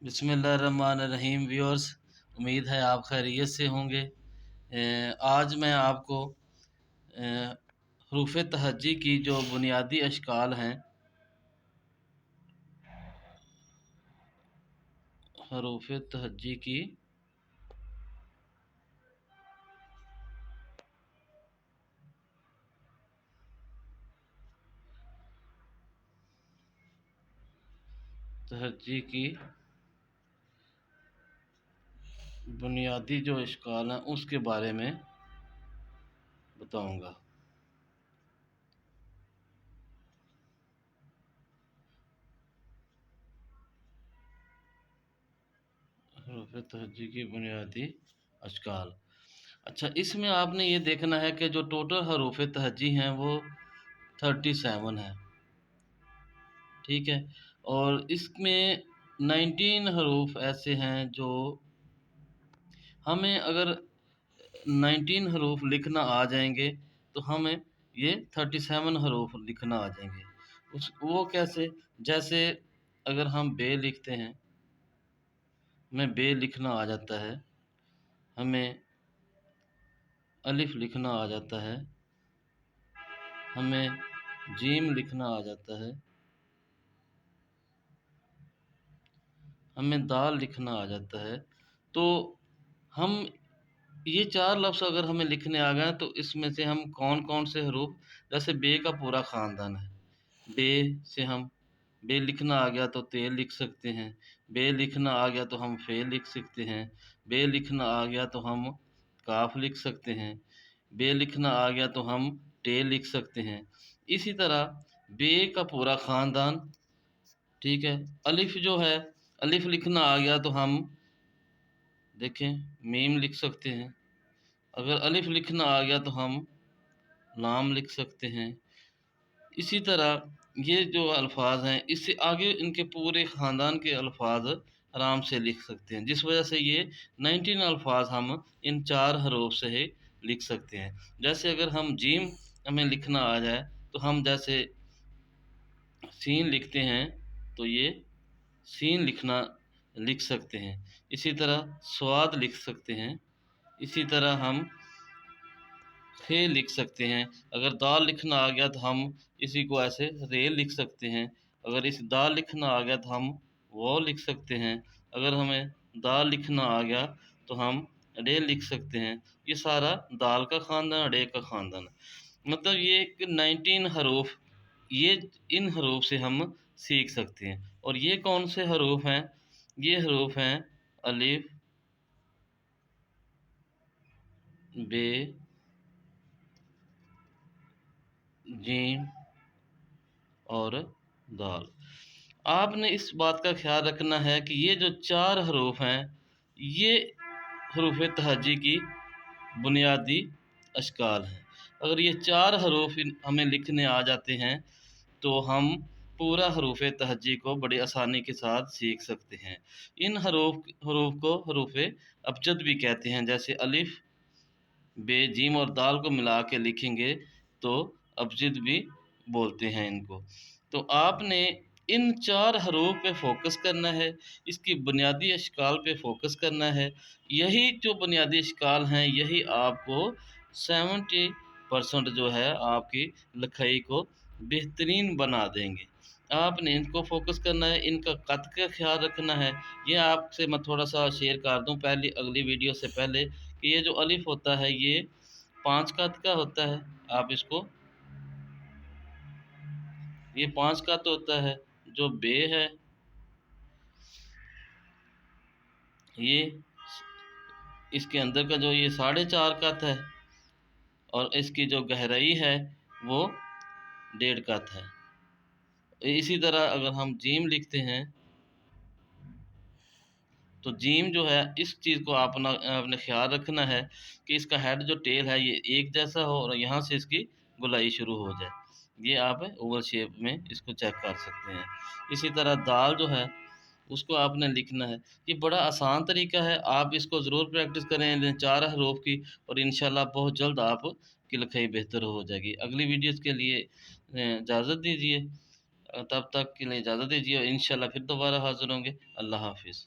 बिस्मिल्लाहिर्रहमानिर्रहीम व्यूअर्स, उम्मीद है आप खैरियत से होंगे। आज मैं आपको हरूफ तहज्जी की जो बुनियादी अशकाल हैं, हरूफ तहज्जी की तहज्जी की बुनियादी जो अशकाल हैं उसके बारे में बताऊंगा। हरूफ तहज्जी की बुनियादी अशकाल। अच्छा, इसमें आपने ये देखना है कि जो टोटल हरूफ तहज्जी हैं वो 37 है, ठीक है। और इसमें 19 हरूफ ऐसे हैं जो हमें अगर 19 हरूफ लिखना आ जाएंगे तो हमें ये 37 हरूफ लिखना आ जाएंगे। वो कैसे? जैसे अगर हम बे लिखते हैं, हमें बे लिखना आ जाता है, हमें अलिफ लिखना आ जाता है, हमें जीम लिखना आ जाता है, हमें दाल लिखना आ जाता है। तो हम ये 4 लफ्ज़ अगर हमें लिखने आ गए तो इसमें से हम कौन कौन से हरूफ, जैसे बे का पूरा ख़ानदान है, बे से हम बे लिखना आ गया तो ते लिख सकते हैं, बे लिखना आ गया तो हम फ़े लिख सकते हैं, बे लिखना आ गया तो हम काफ लिख सकते हैं, बे लिखना आ गया तो हम टे लिख सकते हैं। इसी तरह बे का पूरा ख़ानदान, ठीक है। अलिफ जो है, अलिफ लिखना आ गया तो हम देखें मीम लिख सकते हैं, अगर अलिफ लिखना आ गया तो हम लाम लिख सकते हैं। इसी तरह ये जो अल्फाज हैं, इससे आगे इनके पूरे ख़ानदान के अल्फाज आराम से लिख सकते हैं, जिस वजह से ये 19 अल्फाज हम इन 4 हरूफ से ही लिख सकते हैं। जैसे अगर हम जीम हमें लिखना आ जाए तो हम जैसे सीन लिखते हैं तो ये सीन लिख सकते हैं। इसी तरह स्वाद लिख सकते हैं, इसी तरह हम खे लिख सकते हैं। अगर दाल लिखना आ गया तो हम इसी को ऐसे रे लिख सकते हैं। अगर इस दाल लिखना आ गया तो हम वो लिख सकते हैं। अगर हमें दाल लिखना आ गया तो हम रे लिख सकते हैं। ये सारा दाल का ख़ानदान, रे का ख़ानदान, मतलब ये एक 19 हरूफ, ये इन हरूफ से हम सीख सकते हैं। और ये कौन से हरूफ हैं? ये हरूफ हैं अलिफ, बे, जीम और दाल। आपने इस बात का ख्याल रखना है कि ये जो 4 हरूफ हैं, ये हरूफ तहज्जी की बुनियादी अशकाल हैं। अगर ये 4 हरूफ हमें लिखने आ जाते हैं तो हम पूरा हरूफ तहज्जी को बड़ी आसानी के साथ सीख सकते हैं। इन हरूफ को हरूफ अबजद भी कहते हैं। जैसे अलिफ, बे, जीम और दाल को मिला के लिखेंगे तो अबजद भी बोलते हैं इनको। तो आपने इन 4 हरूफ पे फोकस करना है, इसकी बुनियादी अशकाल पे फोकस करना है। यही जो बुनियादी अशकाल हैं, यही आपको 70% जो है आपकी लिखाई को बेहतरीन बना देंगे। आपने इनको फोकस करना है, इनका कद का ख्याल रखना है। ये आपसे मैं थोड़ा सा शेयर कर दूं पहले, अगली वीडियो से पहले, कि ये जो अलिफ होता है ये 5 कद का होता है। आप इसको, ये 5 का तो होता है। जो बे है ये, इसके अंदर का जो ये 4.5 कत है, और इसकी जो गहराई है वो 1.5 कत है। इसी तरह अगर हम जीम लिखते हैं तो जीम जो है, इस चीज़ को आपने ख्याल रखना है कि इसका हेड जो टेल है ये एक जैसा हो और यहाँ से इसकी गोलाई शुरू हो जाए। ये आप ओवल शेप में इसको चेक कर सकते हैं। इसी तरह दाल जो है उसको आपने लिखना है। ये बड़ा आसान तरीका है, आप इसको ज़रूर प्रैक्टिस करें इन 4 हरूफ की, और इंशाल्लाह बहुत जल्द आपकी लिखाई बेहतर हो जाएगी। अगली वीडियोज़ के लिए इजाज़त दीजिए, तब तक के लिए इजाज़त दीजिए। इंशाल्लाह फिर दोबारा हाज़िर होंगे। अल्लाह हाफ़िज़।